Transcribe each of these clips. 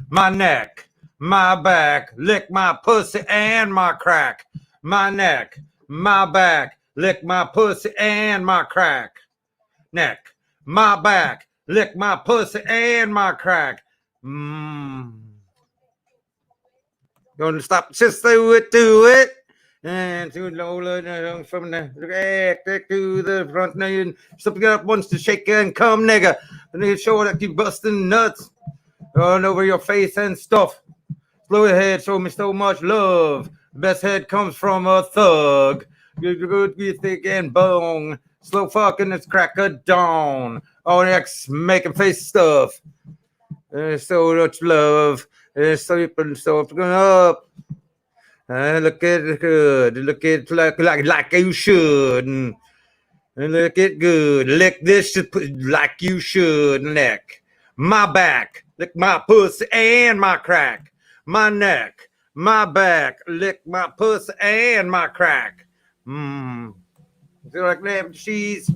my neck, my back, lick my pussy and my crack. My neck, my back, lick my pussy and my crack. Neck, my back, lick my pussy and my crack. Gonna stop, just do it. And to low from the back to the front, and something up wants to shake and come, nigga. And they show that you busting nuts all over your face and stuff. Slow ahead, show me so much love. Best head comes from a thug. Good, be thick and bone. Slow fucking, it's crack of dawn. Oh, next making face stuff. So much love. Sleeping so up. Look at it good. Look at it like you should. And look it good. Lick this like you should. Neck. My back. Lick my pussy and my crack. My neck. My back. Lick my pussy and my crack. Like that cheese.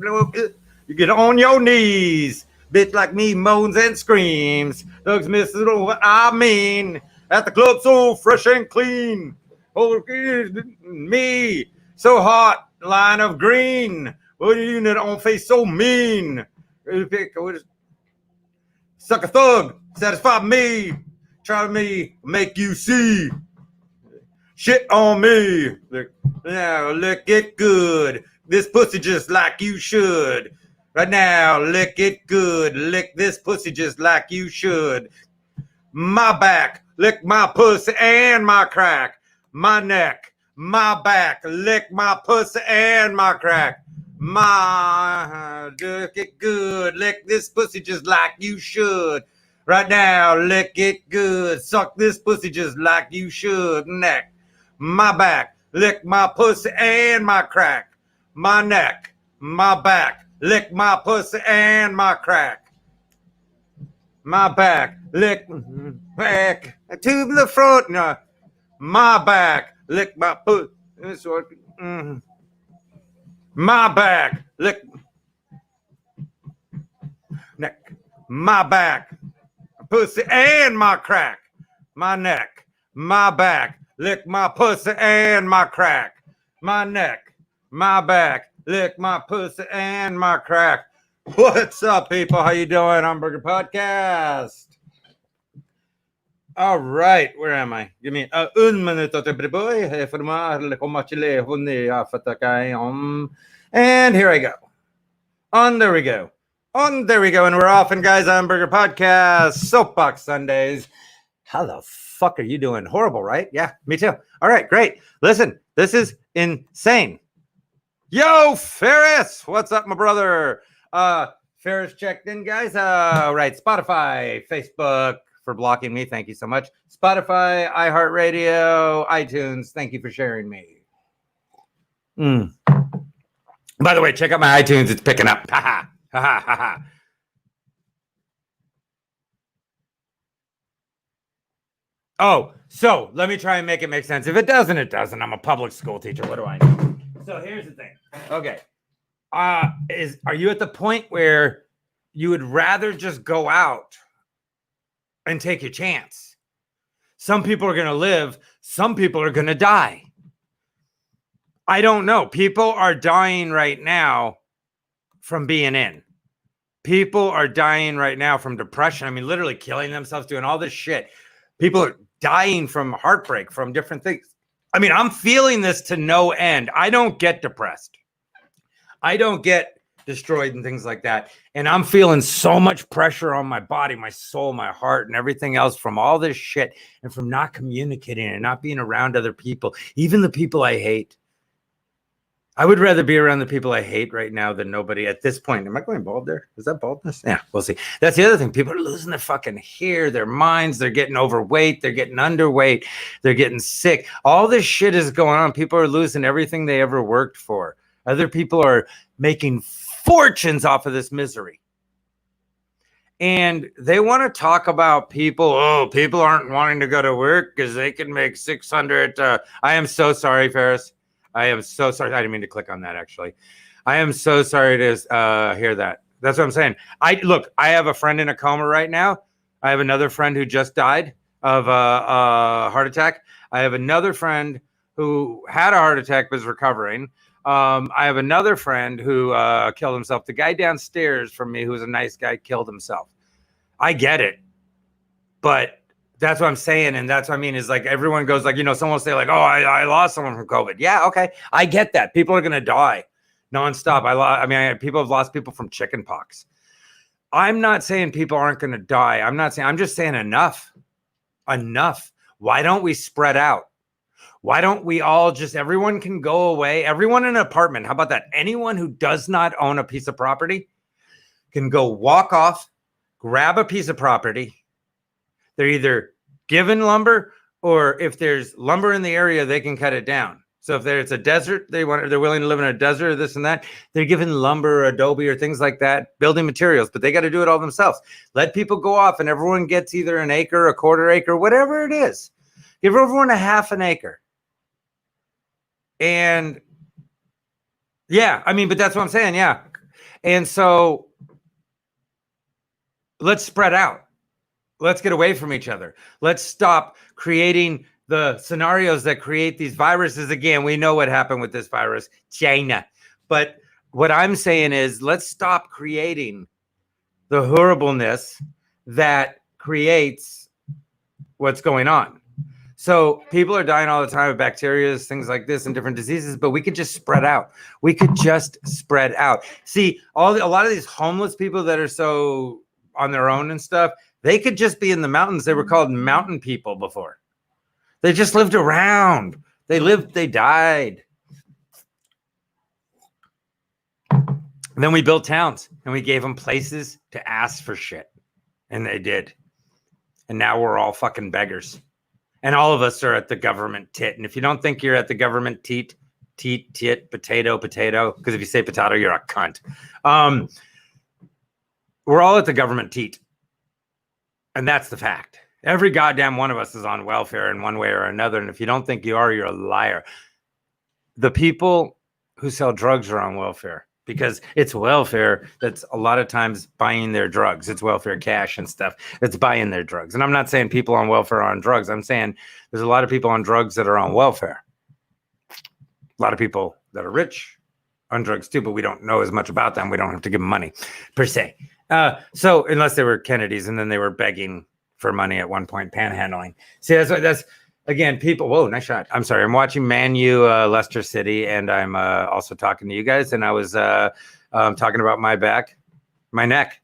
You get on your knees. Bitch like me moans and screams. Doug's misses what I mean. At the club so fresh and clean. Oh, me, so hot, line of green. What are you that on face so mean? Suck a thug, satisfy me. Try me, make you see. Shit on me. Now, lick it good. This pussy just like you should. Right now, lick it good. Lick this pussy just like you should. My back, lick my pussy and my crack. My neck, my back, lick my pussy and my crack. My, lick it good, lick this pussy just like you should. Right now, lick it good, suck this pussy just like you should. Neck, my back, lick my pussy and my crack. My neck, my back, lick my pussy and my crack. My back, lick back to the front. No. My back, lick my pussy. My back, lick neck. My back, pussy and my crack. My neck, my back, lick my pussy and my crack. My neck, my back, lick my pussy and my crack. What's up, people? How you doing? Hamburger Podcast. All right, where am I? Give me un minuto te boy. And here I go. On there we go. On there we go. And we're off. And guys, Hamburger Podcast, Soapbox Sundays. How the fuck are you doing? Horrible, right? Yeah, me too. All right, great. Listen, this is insane. Yo, Ferris, what's up, my brother? Ferris checked in, guys. Right, Spotify, Facebook, for blocking me. Thank you so much. Spotify, iHeartRadio, iTunes. Thank you for sharing me. By the way, check out my iTunes. It's picking up. Ha ha ha ha ha. Oh, so let me try and make it make sense. If it doesn't, it doesn't. I'm a public school teacher. What do I know? So here's the thing. Okay. Are you at the point where you would rather just go out and take your chance? Some people are going to live. Some people are going to die. I don't know. People are dying right now from being in. People are dying right now from depression. I mean, literally killing themselves, doing all this shit. People are dying from heartbreak, from different things. I mean, I'm feeling this to no end. I don't get depressed. I don't get destroyed and things like that. And I'm feeling so much pressure on my body, my soul, my heart, and everything else from all this shit and from not communicating and not being around other people, even the people I hate. I would rather be around the people I hate right now than nobody at this point. Am I going bald there? Is that baldness? Yeah, we'll see. That's the other thing. People are losing their fucking hair, their minds. They're getting overweight. They're getting underweight. They're getting sick. All this shit is going on. People are losing everything they ever worked for. Other people are making fortunes off of this misery. And they want to talk about people. Oh, people aren't wanting to go to work because they can make 600. I am so sorry, Ferris. I am so sorry. I didn't mean to click on that, actually. I am so sorry to hear that. That's what I'm saying. I have a friend in a coma right now. I have another friend who just died. of a heart attack. I have another friend who had a heart attack, was recovering. I have another friend who killed himself. The guy downstairs from me, who was a nice guy, killed himself. I get it, but that's what I'm saying. And that's what I mean is like everyone goes like, someone will say like, oh, I lost someone from COVID. Yeah, okay. I get that. People are going to die nonstop. People have lost people from chickenpox. I'm not saying people aren't going to die. I'm just saying enough. Why don't we spread out? Why don't we all everyone can go away? Everyone in an apartment. How about that? Anyone who does not own a piece of property can go walk off, grab a piece of property. They're either given lumber, or if there's lumber in the area, they can cut it down. So if it's a desert, they're willing to live in a desert or this and that, they're given lumber or adobe or things like that, building materials, but they got to do it all themselves. Let people go off and everyone gets either an acre, a quarter acre, whatever it is. Give everyone a half an acre. And yeah, but that's what I'm saying. Yeah. And so let's spread out. Let's get away from each other. Let's stop creating the scenarios that create these viruses. Again, we know what happened with this virus, China. But what I'm saying is let's stop creating the horribleness that creates what's going on. So people are dying all the time of bacteria, things like this, and different diseases, but we could just spread out. See, a lot of these homeless people that are so on their own and stuff, they could just be in the mountains. They were called mountain people before. They just lived around. They died. And then we built towns and we gave them places to ask for shit. And they did. And now we're all fucking beggars. And all of us are at the government tit. And if you don't think you're at the government tit, potato, because if you say potato, you're a cunt. We're all at the government tit. And that's the fact. Every goddamn one of us is on welfare in one way or another. And if you don't think you are, you're a liar. The people who sell drugs are on welfare because it's welfare that's a lot of times buying their drugs. It's welfare cash and stuff that's buying their drugs. And I'm not saying people on welfare are on drugs. I'm saying there's a lot of people on drugs that are on welfare. A lot of people that are rich on drugs too, but we don't know as much about them. We don't have to give them money per se. So unless they were Kennedys and then they were begging for money at one point, panhandling. See, that's again, people. Whoa, nice shot. I'm sorry. I'm watching Man U, Leicester City, and I'm also talking to you guys. And I was talking about my back, my neck,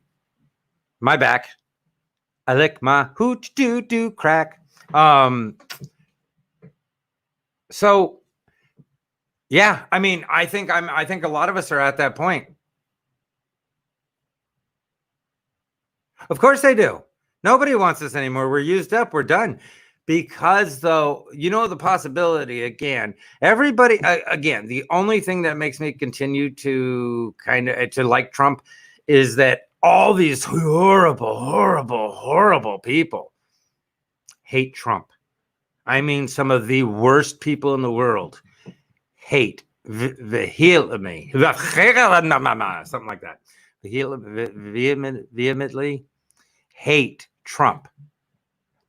my back. I lick my hoot doo crack. So yeah, I think a lot of us are at that point. Of course they do. Nobody wants us anymore. We're used up. We're done. Because though, the possibility again, everybody, again, the only thing that makes me continue to to like Trump is that all these horrible people hate Trump. Some of the worst people in the world hate vehemently, something like that. Vehemently hate Trump.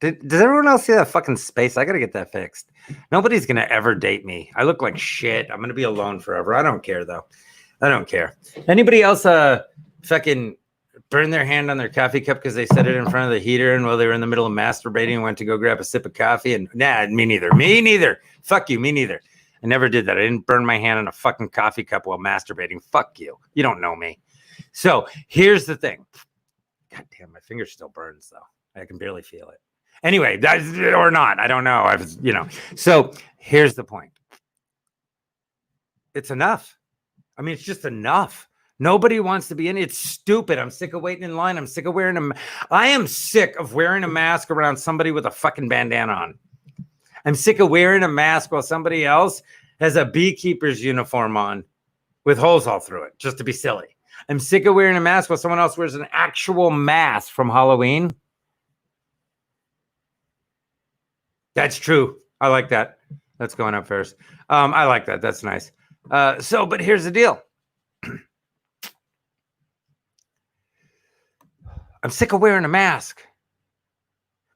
Does everyone else see that fucking space? I gotta get that fixed. Nobody's gonna ever date me. I look like shit. I'm gonna be alone forever. I don't care though. I don't care. Anybody else fucking burn their hand on their coffee cup because they set it in front of the heater and while they were in the middle of masturbating and went to go grab a sip of coffee? And nah, me neither. Fuck you, me neither. I never did that. I didn't burn my hand on a fucking coffee cup while masturbating. Fuck you. You don't know me. So here's the thing. God damn, my finger still burns though. I can barely feel it. Anyway, or not, I don't know. So here's the point. It's enough. It's just enough. Nobody wants to be in it. It's stupid. I'm sick of waiting in line. I'm sick of I am sick of wearing a mask around somebody with a fucking bandana on. I'm sick of wearing a mask while somebody else has a beekeeper's uniform on with holes all through it just to be silly. I'm sick of wearing a mask while someone else wears an actual mask from Halloween. That's true. I like that. That's going up first. I like that. That's nice. But here's the deal. I'm sick of wearing a mask.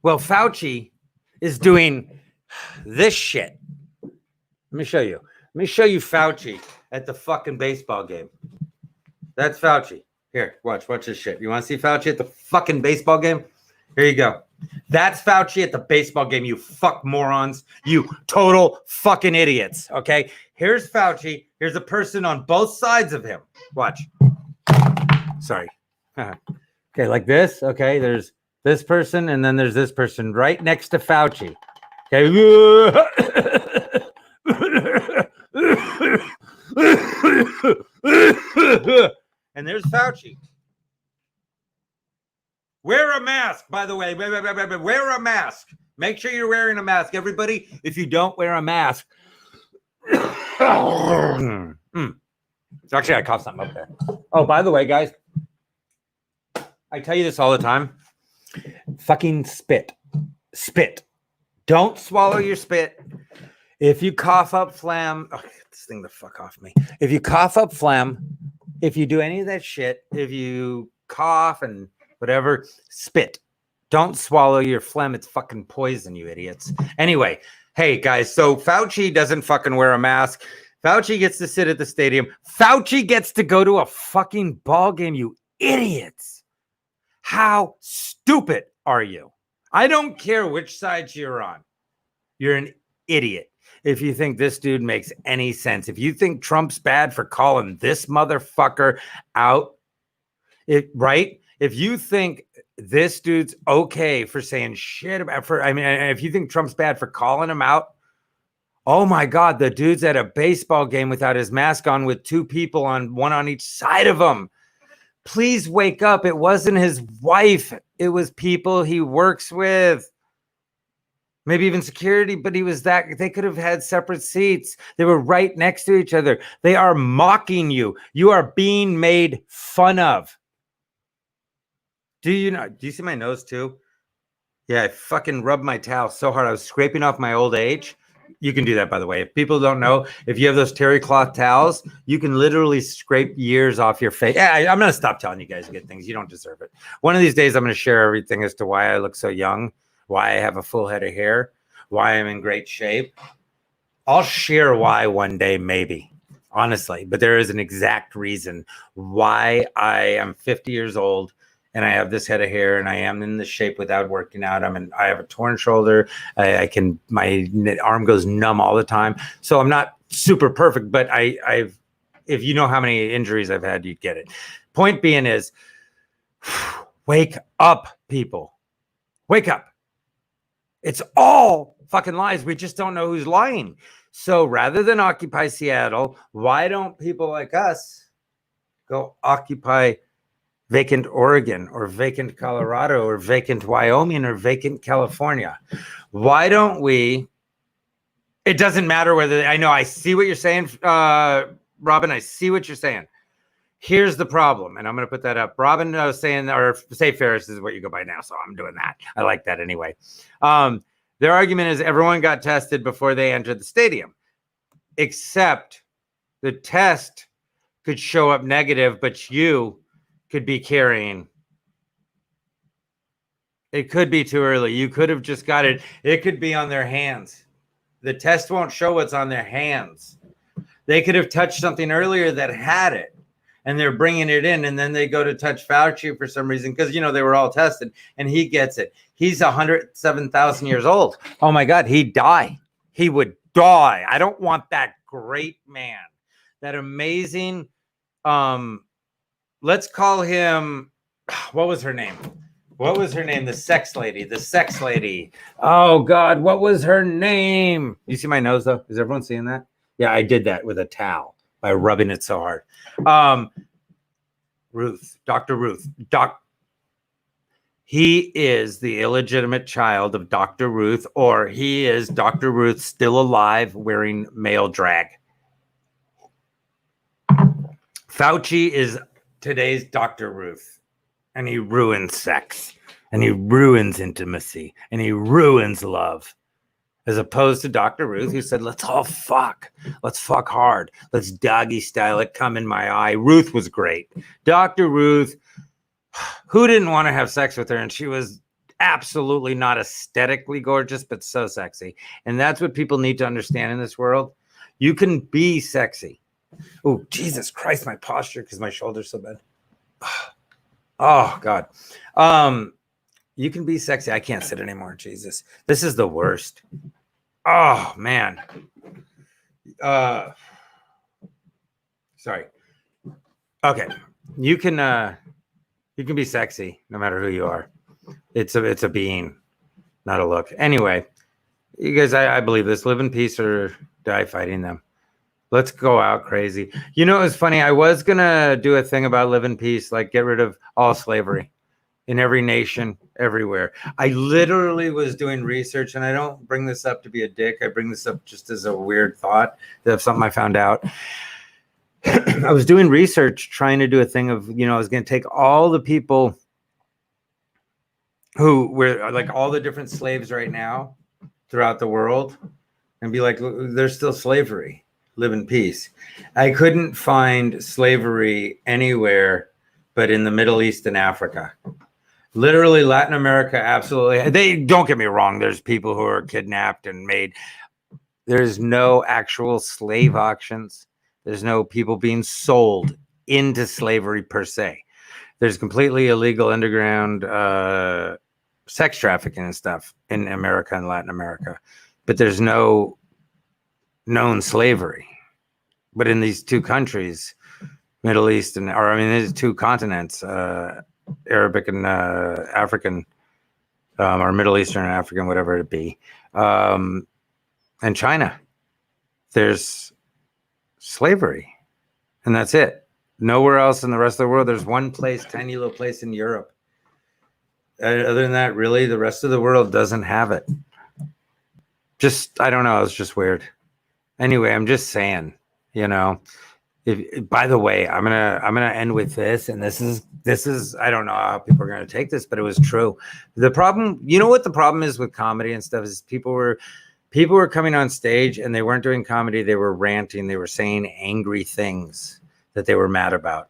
Well, Fauci is doing this shit. Let me show you. Let me show you Fauci at the fucking baseball game. That's Fauci. Here, watch this shit. You want to see Fauci at the fucking baseball game? Here you go. That's Fauci at the baseball game, you fuck morons. You total fucking idiots. Okay? Here's Fauci. Here's a person on both sides of him. Watch. Sorry. Okay, like this. Okay, there's this person, and then there's this person right next to Fauci. Okay. And there's Fauci. Wear a mask, by the way. Wear a mask. Make sure you're wearing a mask. Everybody, if you don't wear a mask. Actually, I coughed something up there. Oh, by the way, guys, I tell you this all the time. Fucking spit. Spit. Don't swallow your spit. If you cough up phlegm, get this thing the fuck off me. If you cough up phlegm, if you do any of that shit, if you cough and whatever, spit. Don't swallow your phlegm. It's fucking poison, you idiots. Anyway, hey guys, so Fauci doesn't fucking wear a mask. Fauci gets to sit at the stadium. Fauci gets to go to a fucking ball game, you idiots. How stupid are you? I don't care which side you're on. You're an idiot. If you think this dude makes any sense, if you think Trump's bad for calling this motherfucker out, right? If you think this dude's okay for saying shit about, if you think Trump's bad for calling him out, oh my God, the dude's at a baseball game without his mask on with two people on one on each side of him. Please wake up. It wasn't his wife. It was people he works with. Maybe even security, but they could have had separate seats. They were right next to each other. They are mocking you. You are being made fun of. Do you see my nose too? Yeah, I fucking rubbed my towel so hard. I was scraping off my old age. You can do that, by the way. If people don't know, if you have those terry cloth towels, you can literally scrape years off your face. Yeah, I'm going to stop telling you guys good things. You don't deserve it. One of these days, I'm going to share everything as to why I look so young, why I have a full head of hair, why I'm in great shape. I'll share why one day, maybe, honestly. But there is an exact reason why I am 50 years old and I have this head of hair, and I am in this shape without working out. I have a torn shoulder. My arm goes numb all the time. So I'm not super perfect, but if you know how many injuries I've had, you'd get it. Point being is, wake up, people. Wake up. It's all fucking lies. We just don't know who's lying. So rather than occupy Seattle, why don't people like us go occupy vacant Oregon or vacant Colorado or vacant Wyoming or vacant California? Why don't we? It doesn't matter whether, I know, I see what you're saying, Robin. I see what you're saying. Here's the problem, and I'm going to put that up. Robin was saying, or say Ferris is what you go by now, so I'm doing that. I like that anyway. Their argument is everyone got tested before they entered the stadium, except the test could show up negative, but you could be carrying. It could be too early. You could have just got it. It could be on their hands. The test won't show what's on their hands. They could have touched something earlier that had it, and they're bringing it in, and then they go to touch Fauci for some reason because, they were all tested, and he gets it. He's 107,000 years old. Oh, my God, he'd die. He would die. I don't want that great man, that amazing, let's call him, what was her name? The sex lady. Oh, God, what was her name? You see my nose, though? Is everyone seeing that? Yeah, I did that with a towel by rubbing it so hard. Dr. Ruth. He is the illegitimate child of Dr. Ruth, or he is Dr. Ruth still alive wearing male drag. Fauci is today's Dr. Ruth, and he ruins sex, and he ruins intimacy, and he ruins love. As opposed to Dr. Ruth, who said, let's all fuck. Let's fuck hard. Let's doggy style it. Come in my eye. Ruth was great. Dr. Ruth, who didn't want to have sex with her? And she was absolutely not aesthetically gorgeous, but so sexy. And that's what people need to understand in this world. You can be sexy. Oh, Jesus Christ, my posture, because my shoulder's so bad. Oh, God. You can be sexy. I can't sit anymore. Jesus. This is the worst. Oh, man. Sorry. Okay. You can be sexy no matter who you are. It's a being, not a look. Anyway, you guys, I believe this. Live in peace or die fighting them. Let's go out crazy. You know, it's funny. I was going to do a thing about live in peace, like get rid of all slavery in every nation, everywhere. I literally was doing research, and I don't bring this up to be a dick. I bring this up just as a weird thought of something I found out. I was doing research trying to do a thing of, I was going to take all the people who were like all the different slaves right now throughout the world and be like, there's still slavery. Live in peace. I couldn't find slavery anywhere but in the Middle East and Africa. Literally Latin America, absolutely. They don't get me wrong. There's people who are kidnapped and made. There's no actual slave auctions. There's no people being sold into slavery per se. There's completely illegal underground sex trafficking and stuff in America and Latin America, but there's no known slavery. But in these two countries, Middle East these two continents, Arabic and African, or Middle Eastern and African, whatever it be, and China, there's slavery, and that's it. Nowhere else in the rest of the world. There's one place, tiny little place in Europe. Other than that, really, the rest of the world doesn't have it. Just, I don't know. It's just weird. Anyway, I'm just saying, by the way, I'm gonna end with this, and this is I don't know how people are gonna take this, but it was true. The problem, what the problem is with comedy and stuff is people were coming on stage and they weren't doing comedy. They were ranting. They were saying angry things that they were mad about.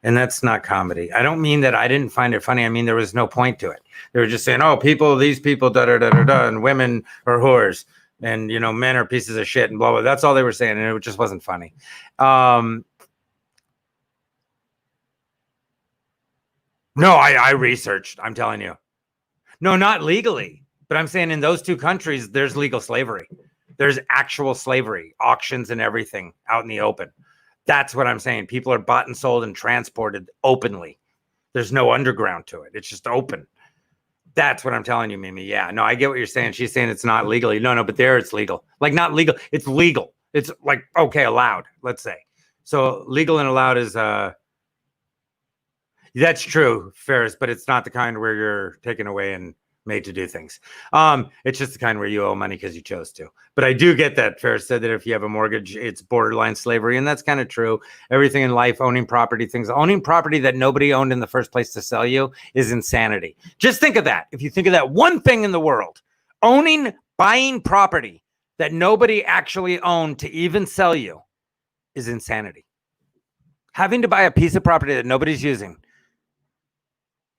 And that's not comedy. I don't mean that I didn't find it funny. I mean, there was no point to it. They were just saying, oh, these people, da-da-da-da-da, and women are whores, and, men are pieces of shit, and blah, blah. That's all they were saying, and it just wasn't funny. No, I researched, I'm telling you. No, not legally. But I'm saying in those two countries, there's legal slavery. There's actual slavery, auctions and everything out in the open. That's what I'm saying. People are bought and sold and transported openly. There's no underground to it. It's just open. That's what I'm telling you, Mimi. Yeah, no, I get what you're saying. She's saying it's not legally. No, but there it's legal. Like not legal. It's legal. It's like, okay, allowed, let's say. So legal and allowed is, that's true, Ferris, but it's not the kind where you're taken away and made to do things. It's just the kind where you owe money because you chose to. But I do get that. Ferris said that if you have a mortgage, it's borderline slavery, and that's kind of true. Everything in life, owning property that nobody owned in the first place to sell you is insanity. Just think of that. If you think of that one thing in the world, buying property that nobody actually owned to even sell you is insanity. Having to buy a piece of property that nobody's using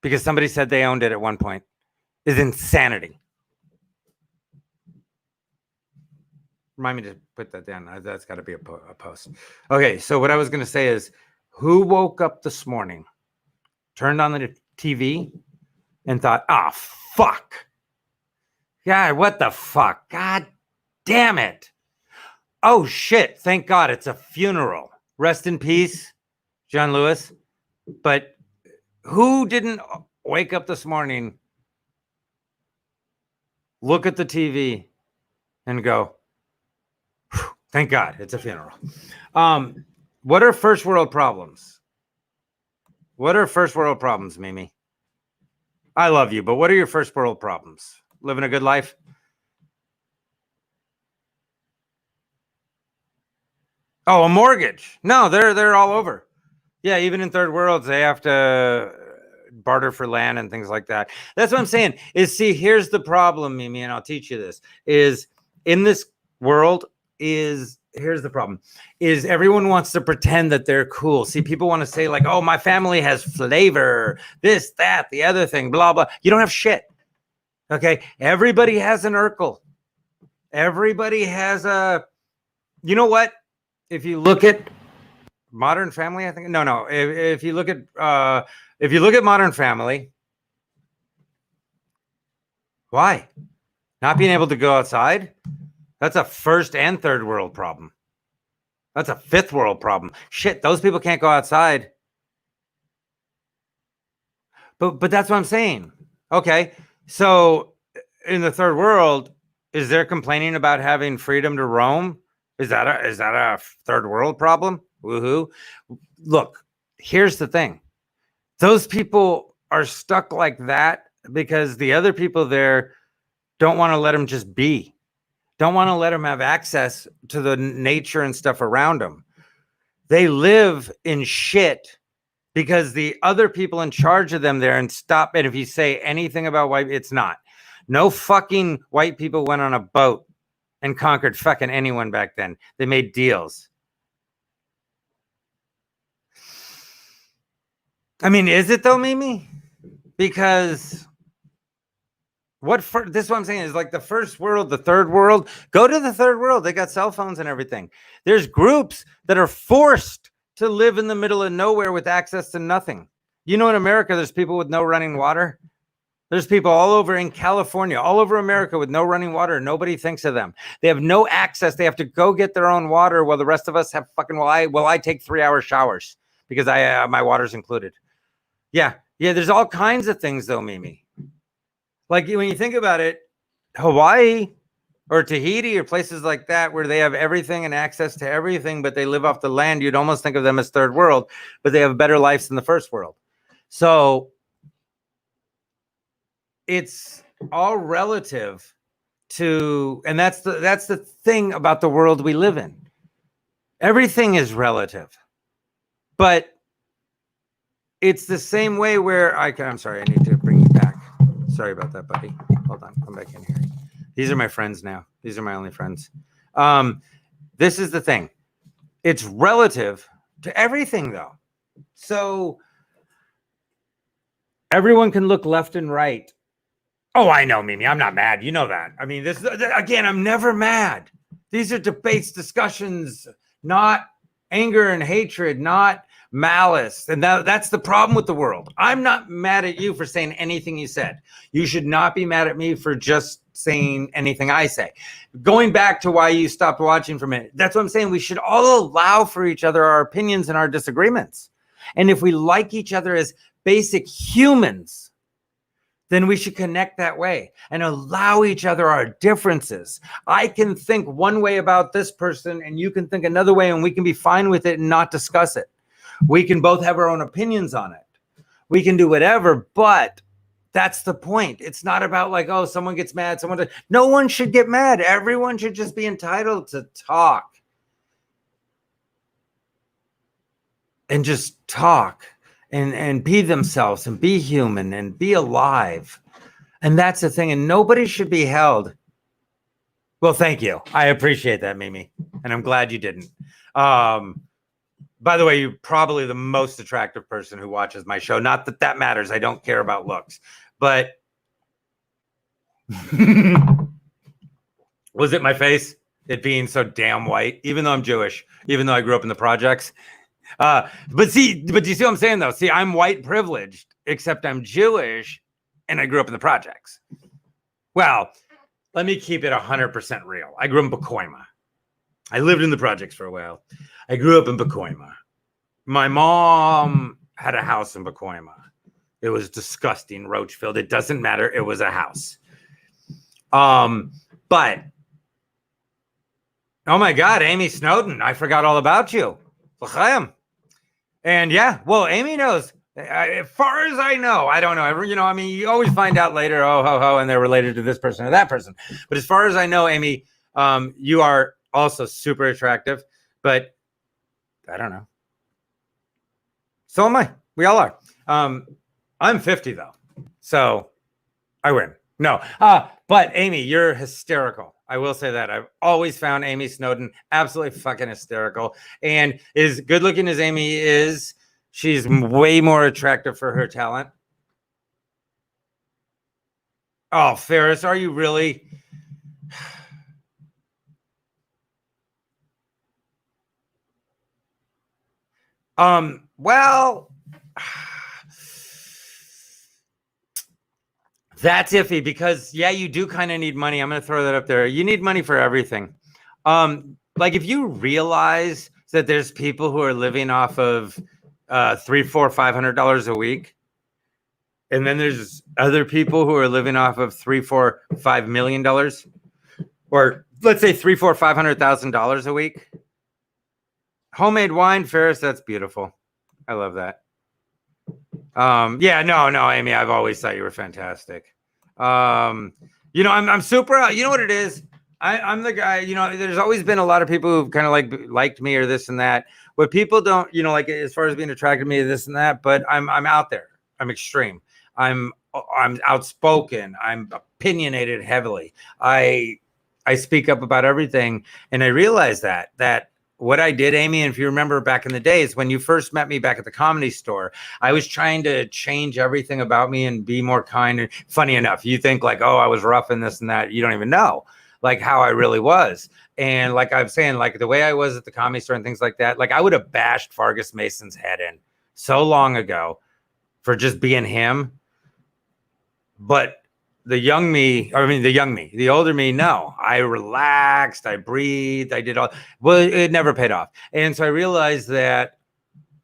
because somebody said they owned it at one point is insanity. Remind me to put that down. That's got to be a post. Okay, so what I was going to say is, who woke up this morning, turned on the TV, and thought, fuck. God, what the fuck? God damn it. Oh, shit. Thank God it's a funeral. Rest in peace, John Lewis. But who didn't wake up this morning, look at the TV, and go, thank God it's a funeral? What are first world problems? What are first world problems, Mimi? I love you, but what are your first world problems? Living a good life? Oh, a mortgage. No, they're all over. Yeah, even in third worlds, they have to barter for land and things like that. That's what I'm saying. Here's the problem, Mimi, and I'll teach you this. Is in this world, here's the problem. Is everyone wants to pretend that they're cool. See, people want to say like, oh, my family has flavor, this, that, the other thing, blah, blah. You don't have shit. Okay. Everybody has an Urkel. Everybody has a, you know what? If you look at Modern Family, I think, no. If you look at Modern Family, why? Not being able to go outside? That's a first and third world problem. That's a fifth world problem. Shit, those people can't go outside. But that's what I'm saying. Okay. So in the third world, is there complaining about having freedom to roam? Is that a third world problem? Woohoo. Look, here's the thing. Those people are stuck like that because the other people there don't want to let them just be. Don't want to let them have access to the nature and stuff around them. They live in shit because the other people in charge of them there, and stop it if you say anything about white, it's not. No fucking white people went on a boat and conquered fucking anyone back then. They made deals. I mean, is it though, Mimi? Because this is what I'm saying is like the first world, the third world. Go to the third world. They got cell phones and everything. There's groups that are forced to live in the middle of nowhere with access to nothing. You know, in America, there's people with no running water. There's people all over in California, all over America with no running water. Nobody thinks of them. They have no access. They have to go get their own water while the rest of us have fucking, I take 3-hour showers because my water's included. Yeah. There's all kinds of things though, Mimi. Like when you think about it, Hawaii or Tahiti or places like that where they have everything and access to everything, but they live off the land, you'd almost think of them as third world, but they have better lives than the first world. So it's all relative to, and that's the thing about the world we live in. Everything is relative, but it's the same way where I'm sorry, I need to bring you back. Sorry about that, buddy. Hold on, come back in here. These are my friends now. These are my only friends. This is the thing. It's relative to everything though. So everyone can look left and right. Oh, I know, Mimi. I'm not mad. You know that. I mean, this again, I'm never mad. These are debates, discussions, not anger and hatred, not malice. And that's the problem with the world. I'm not mad at you for saying anything you said. You should not be mad at me for just saying anything I say. Going back to why you stopped watching for a minute, that's what I'm saying. We should all allow for each other our opinions and our disagreements. And if we like each other as basic humans, then we should connect that way and allow each other our differences. I can think one way about this person and you can think another way, and we can be fine with it and not discuss it. We can both have our own opinions on it. We can do whatever, but that's the point. It's not about like, oh, someone gets mad, no one should get mad. Everyone should just be entitled to talk. And just talk and be themselves and be human and be alive. And that's the thing. And nobody should be held. Well, thank you. I appreciate that, Mimi. And I'm glad you didn't. By the way, you're probably the most attractive person who watches my show. Not that that matters. I don't care about looks. But was it my face? It being so damn white, even though I'm Jewish, even though I grew up in the projects. But do you see what I'm saying though? See, I'm white privileged, except I'm Jewish and I grew up in the projects. Well, let me keep it 100% real. I grew up in Pacoima. I lived in the projects for a while. I grew up in Pacoima. My mom had a house in Pacoima. It was disgusting, roach filled. It doesn't matter. It was a house. But oh my God, Amy Snowden, I forgot all about you. And yeah, well, Amy knows. As far as I know, I don't know. You know, I mean, you always find out later, oh, ho, ho, and they're related to this person or that person. But as far as I know, Amy, you are also super attractive. But I don't know. So am I. We all are. I'm 50 though, so I win. No, but Amy, you're hysterical. I will say that. I've always found Amy Snowden absolutely fucking hysterical. And as good looking as Amy is, she's way more attractive for her talent. Oh, Ferris, are you really? Well, that's iffy because yeah, you do kind of need money. I'm gonna throw that up there. You need money for everything. Like if you realize that there's people who are living off of $300, $400, $500 a week, and then there's other people who are living off of $3, $4, $5 million, or let's say $300,000, $400,000, $500,000 a week. Homemade wine, Ferris, that's beautiful. I love that. Yeah, no, Amy, I've always thought you were fantastic. I'm super. You know what it is? I'm the guy. There's always been a lot of people who've kind of liked me or this and that. What people don't, like as far as being attracted to me, this and that. But I'm out there. I'm extreme. I'm outspoken. I'm opinionated heavily. I speak up about everything, and I realize that what I did, Amy, and if you remember back in the days when you first met me back at the Comedy Store, I was trying to change everything about me and be more kind. And funny enough, you think like, oh, I was rough and this and that. You don't even know like how I really was. And like I'm saying, like the way I was at the Comedy Store and things like that, like I would have bashed Vargas Mason's head in so long ago for just being him. But the older me, no, I relaxed, I breathed, I did all, well, it never paid off. And so I realized that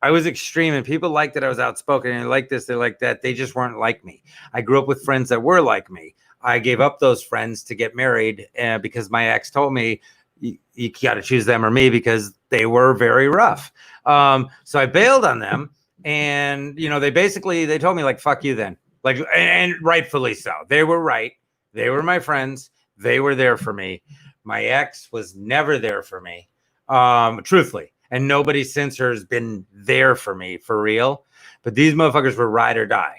I was extreme and people liked that I was outspoken and like this, they like that. They just weren't like me. I grew up with friends that were like me. I gave up those friends to get married because my ex told me you got to choose them or me because they were very rough. So I bailed on them and, they told me like, fuck you then. Like, and rightfully so. They were right. They were my friends. They were there for me. My ex was never there for me, truthfully. And nobody since her has been there for me, for real. But these motherfuckers were ride or die.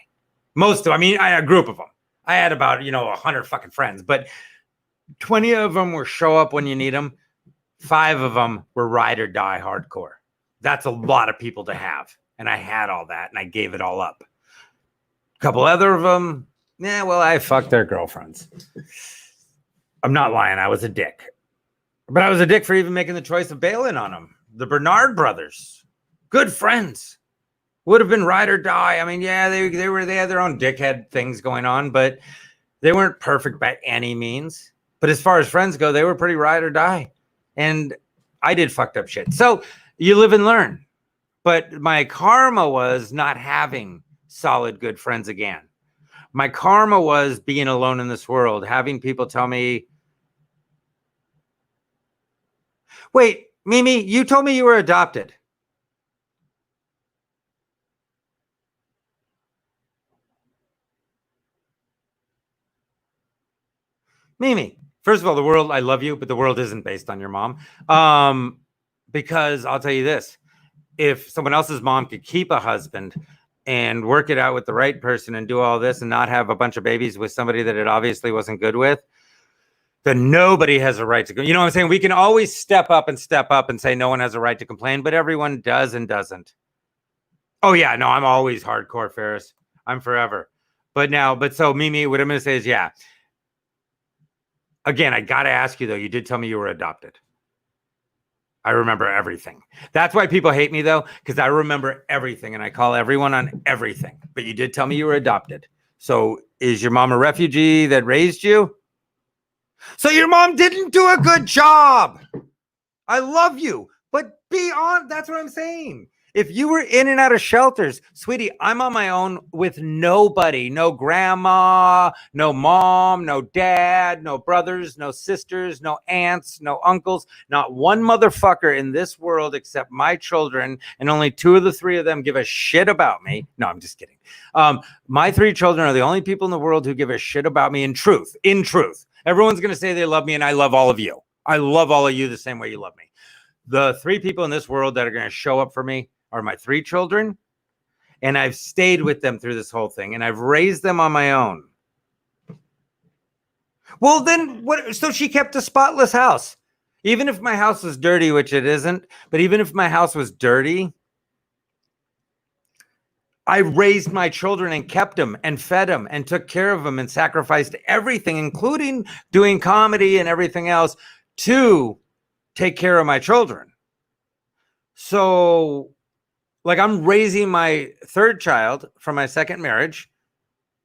Most of them. I mean, I had a group of them. I had about, 100 fucking friends. But 20 of them were show up when you need them. 5 of them were ride or die hardcore. That's a lot of people to have. And I had all that, and I gave it all up. Couple other of them, I fucked their girlfriends. I'm not lying. I was a dick. But I was a dick for even making the choice of bailing on them. The Bernard brothers, good friends, would have been ride or die. I mean, yeah, they had their own dickhead things going on, but they weren't perfect by any means. But as far as friends go, they were pretty ride or die. And I did fucked up shit. So you live and learn. But my karma was not having solid, good friends again. My karma was being alone in this world, having people tell me, wait, Mimi, you told me you were adopted. Mimi, first of all, the world, I love you, but the world isn't based on your mom. Because I'll tell you this, if someone else's mom could keep a husband and work it out with the right person and do all this and not have a bunch of babies with somebody that it obviously wasn't good with, then nobody has a right to go. You know what I'm saying? We can always step up and say no one has a right to complain, but everyone does and doesn't. Oh yeah, no, I'm always hardcore, Ferris. I'm forever. But so Mimi, what I'm going to say is, yeah. Again, I got to ask you though, you did tell me you were adopted. I remember everything. That's why people hate me though, because I remember everything and I call everyone on everything. But you did tell me you were adopted. So is your mom a refugee that raised you? So your mom didn't do a good job. I love you, but be on. That's what I'm saying. If you were in and out of shelters, sweetie, I'm on my own with nobody, no grandma, no mom, no dad, no brothers, no sisters, no aunts, no uncles, not one motherfucker in this world except my children. And only 2 of the 3 of them give a shit about me. No, I'm just kidding. My 3 children are the only people in the world who give a shit about me in truth. In truth, everyone's going to say they love me and I love all of you. I love all of you the same way you love me. The 3 people in this world that are going to show up for me are my 3 children, and I've stayed with them through this whole thing, and I've raised them on my own. Well, then what? So she kept a spotless house. Even if my house was dirty, which it isn't, but even if my house was dirty, I raised my children and kept them and fed them and took care of them and sacrificed everything, including doing comedy and everything else, to take care of my children. So, like, I'm raising my third child from my second marriage.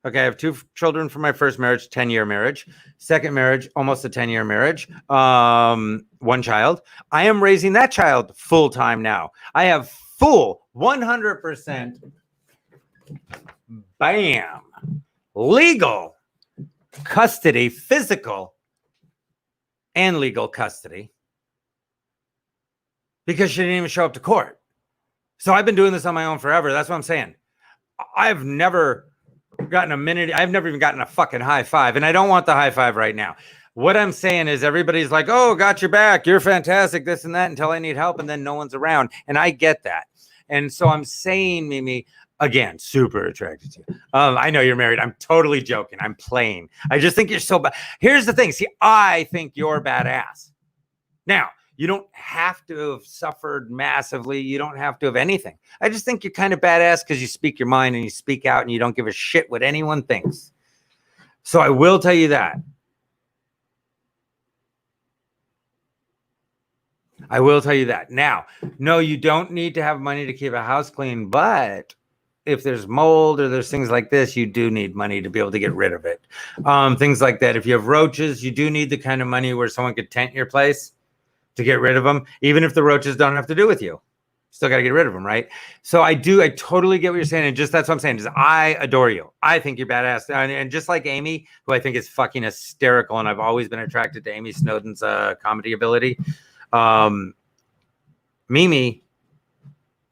Okay, I have 2 children from my first marriage, 10-year marriage. Second marriage, almost a 10-year marriage. 1 child. I am raising that child full time now. I have full 100% bam legal custody, physical and legal custody, because she didn't even show up to court. So I've been doing this on my own forever. That's what I'm saying. I've never gotten a minute. I've never even gotten a fucking high five, and I don't want the high five right now. What I'm saying is everybody's like, oh, got your back. You're fantastic, this and that, until I need help, and then no one's around. And I get that. And so I'm saying, Mimi, again, super attracted to you. I know you're married. I'm totally joking. I'm playing. I just think you're so bad. Here's the thing. See, I think you're badass. Now, you don't have to have suffered massively. You don't have to have anything. I just think you're kind of badass because you speak your mind and you speak out and you don't give a shit what anyone thinks. So I will tell you that. I will tell you that. Now, no, you don't need to have money to keep a house clean, but if there's mold or there's things like this, you do need money to be able to get rid of it. Things like that. If you have roaches, you do need the kind of money where someone could tent your place to get rid of them, even if the roaches don't have to do with you. Still got to get rid of them, right? So I totally get what you're saying. And just that's what I'm saying is I adore you. I think you're badass. And just like Amy, who I think is fucking hysterical. And I've always been attracted to Amy Snowden's comedy ability. Mimi,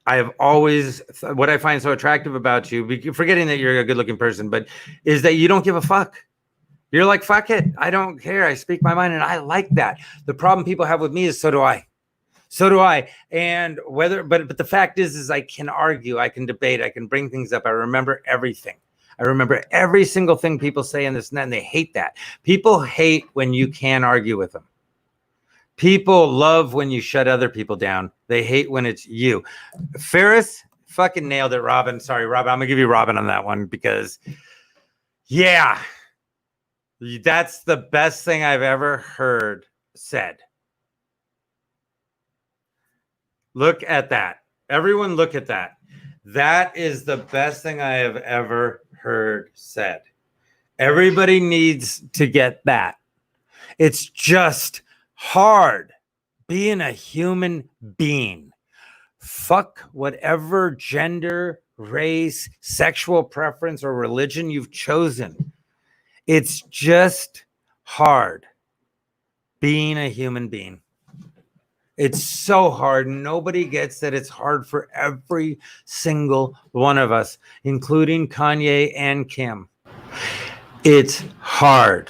I have always, what I find so attractive about you, forgetting that you're a good looking person, but is that you don't give a fuck. You're like, fuck it. I don't care. I speak my mind. And I like that. The problem people have with me is so do I. So do I. And but the fact is I can argue, I can debate, I can bring things up. I remember everything. I remember every single thing people say in this and that, and they hate that. People hate when you can't argue with them. People love when you shut other people down. They hate when it's you. Ferris fucking nailed it, Robin. Sorry, Robin. I'm going to give you Robin on that one because, yeah, that's the best thing I've ever heard said. Look at that. Everyone look at that. That is the best thing I have ever heard said. Everybody needs to get that. It's just hard being a human being. Fuck whatever gender, race, sexual preference, or religion you've chosen. It's just hard being a human being. It's so hard. Nobody gets that it's hard for every single one of us, including Kanye and Kim. It's hard.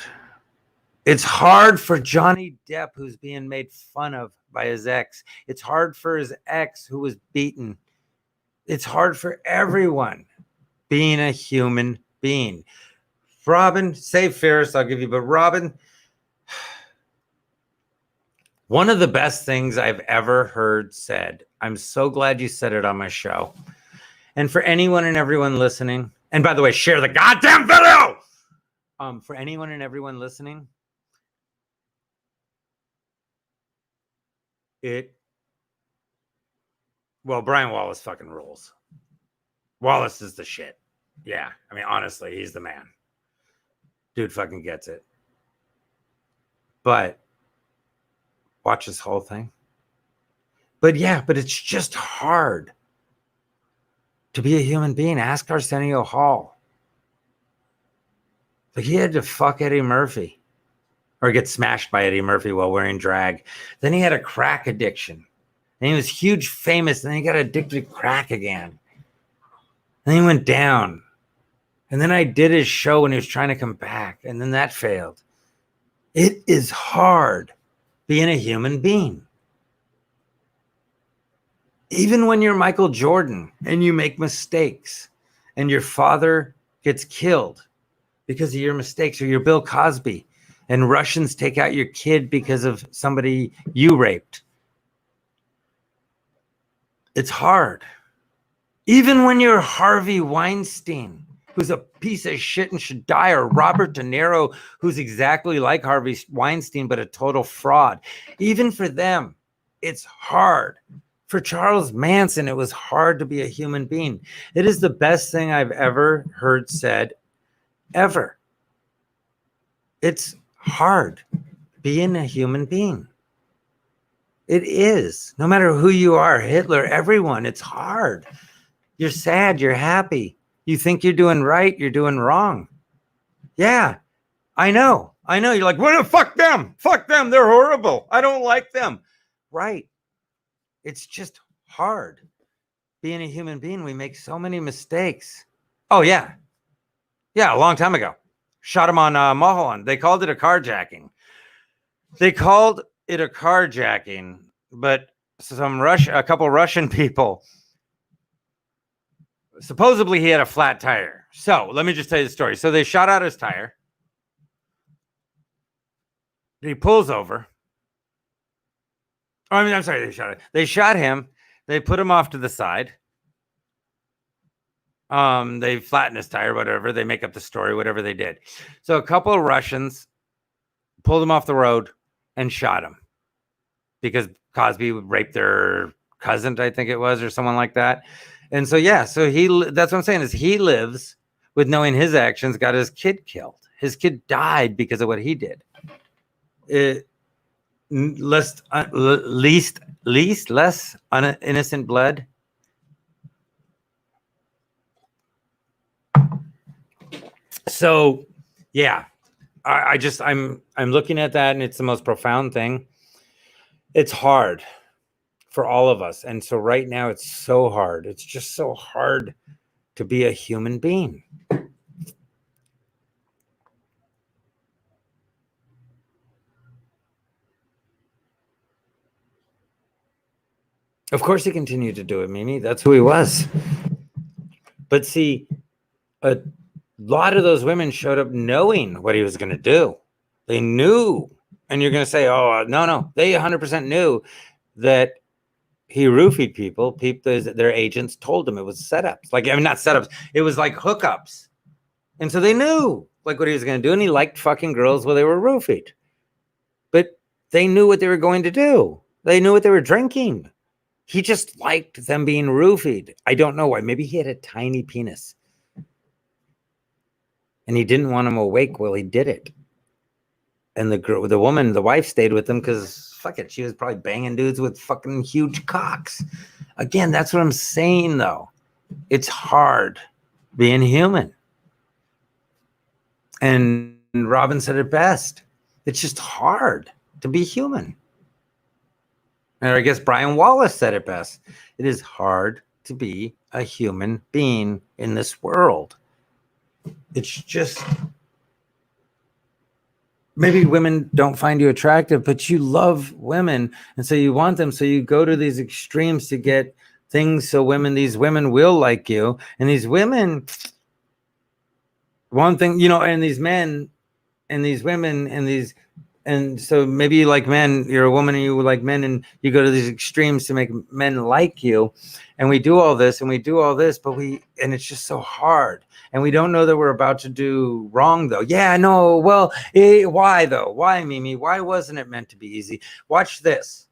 It's hard for Johnny Depp, who's being made fun of by his ex. It's hard for his ex, who was beaten. It's hard for everyone being a human being. Robin, save Ferris, I'll give you, but Robin, one of the best things I've ever heard said, I'm so glad you said it on my show. And for anyone and everyone listening, and by the way, share the goddamn video! For anyone and everyone listening, Brian Wallace fucking rules. Wallace is the shit. Yeah, I mean, honestly, he's the man. Dude fucking gets it. But watch this whole thing. But it's just hard to be a human being. Ask Arsenio Hall. Like, he had to fuck Eddie Murphy or get smashed by Eddie Murphy while wearing drag. Then he had a crack addiction. And he was huge, famous. And then he got addicted to crack again. And then he went down. And then I did his show when he was trying to come back. And then that failed. It is hard being a human being. Even when you're Michael Jordan and you make mistakes and your father gets killed because of your mistakes, or you're Bill Cosby and Russians take out your kid because of somebody you raped. It's hard. Even when you're Harvey Weinstein, who's a piece of shit and should die, or Robert De Niro, who's exactly like Harvey Weinstein, but a total fraud. Even for them, it's hard. For Charles Manson, it was hard to be a human being. It is the best thing I've ever heard said, ever. It's hard being a human being. It is. No matter who you are, Hitler, everyone, it's hard. You're sad, you're happy. You think you're doing right, you're doing wrong. Yeah, I know. You're like, well, fuck them. Fuck them. They're horrible. I don't like them. Right. It's just hard. Being a human being, we make so many mistakes. Oh, yeah. Yeah, a long time ago. Shot him on Mulholland. They called it a carjacking. But a couple Russian people, supposedly he had a flat tire. So let me just tell you the story. So they shot out his tire. He pulls over. I'm sorry, they shot him. They put him off to the side. They flattened his tire, whatever. They make up the story, whatever they did. So a couple of Russians pulled him off the road and shot him because Cosby raped their cousin, I think it was, or someone like that. And so, yeah, that's what I'm saying is he lives with knowing his actions got his kid killed. His kid died because of what he did. Less innocent blood. So, yeah, I'm looking at that, and it's the most profound thing. It's hard for all of us. And so right now it's so hard. It's just so hard to be a human being. Of course he continued to do it, Mimi. That's who he was. But see, a lot of those women showed up knowing what he was going to do. They knew. And you're going to say, oh, no. They 100% knew that he roofied people. Their agents told them it was setups. Not setups. It was like hookups. And so they knew what he was going to do. And he liked fucking girls while they were roofied. But they knew what they were going to do. They knew what they were drinking. He just liked them being roofied. I don't know why. Maybe he had a tiny penis. And he didn't want him awake while he did it. And the wife stayed with him because fuck it, she was probably banging dudes with fucking huge cocks. Again, that's what I'm saying, though. It's hard being human. And Robin said it best. It's just hard to be human. And I guess Brian Wallace said it best. It is hard to be a human being in this world. It's just... Maybe women don't find you attractive, but you love women. And so you want them. So you go to these extremes to get things so these women will like you. And these women, one thing, and these men and these women and so maybe you like men, you're a woman and you like men, and you go to these extremes to make men like you. And we do all this, but and it's just so hard. And we don't know that we're about to do wrong, though. Yeah, no, well, why, though? Why, Mimi? Why wasn't it meant to be easy? Watch this.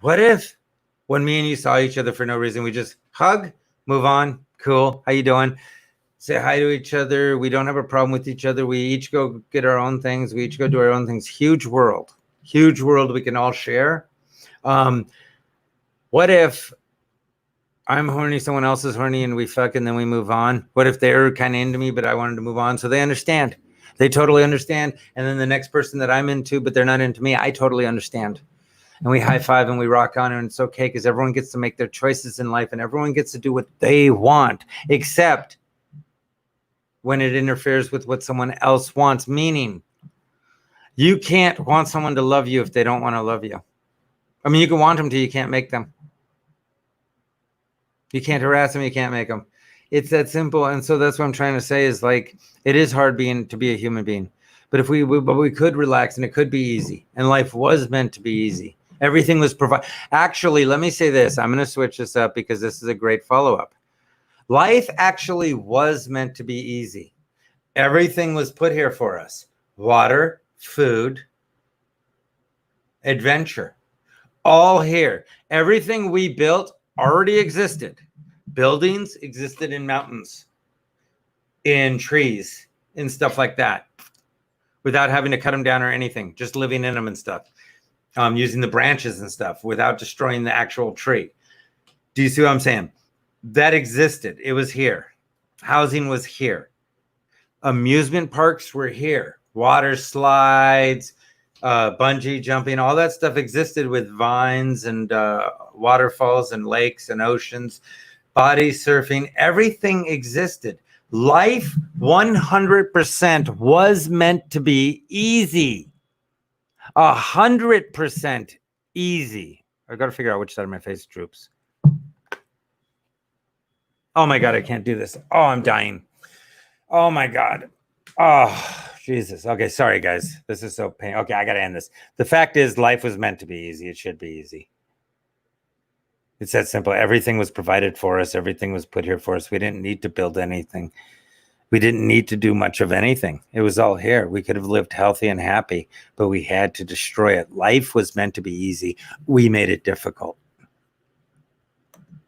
What if when me and you saw each other for no reason, we just hug, move on, cool, how you doing? Say hi to each other. We don't have a problem with each other. We each go get our own things. We each go do our own things. Huge world we can all share. What if I'm horny, someone else is horny, and we fuck, and then we move on? What if they're kind of into me, but I wanted to move on? So they understand. They totally understand. And then the next person that I'm into, but they're not into me, I totally understand. And we high five and we rock on, and it's okay because everyone gets to make their choices in life, and everyone gets to do what they want, except when it interferes with what someone else wants. Meaning, you can't want someone to love you if they don't want to love you. I mean, you can want them to, you can't make them. You can't harass them, you can't make them. It's that simple. And so that's what I'm trying to say is it is hard to be a human being. But if we could relax, and it could be easy. And life was meant to be easy. Everything was provided. Actually, let me say this. I'm going to switch this up because this is a great follow-up. Life actually was meant to be easy. Everything was put here for us. Water, food, adventure, all here. Everything we built already existed. Buildings existed in mountains, in trees, in stuff like that, without having to cut them down or anything, just living in them and stuff, using the branches and stuff without destroying the actual tree. Do you see what I'm saying? That existed. It was here. Housing was here. Amusement parks were here. Water slides, bungee jumping, all that stuff existed with vines and waterfalls and lakes and oceans, body surfing. Everything existed. Life 100% was meant to be easy. 100% easy. I got to figure out which side of my face droops. Oh my God, I can't do this. Oh, I'm dying. Oh my God. Oh, Jesus. Okay, sorry, guys. This is so painful. Okay, I got to end this. The fact is, life was meant to be easy. It should be easy. It's that simple. Everything was provided for us. Everything was put here for us. We didn't need to build anything. We didn't need to do much of anything. It was all here. We could have lived healthy and happy, but we had to destroy it. Life was meant to be easy. We made it difficult.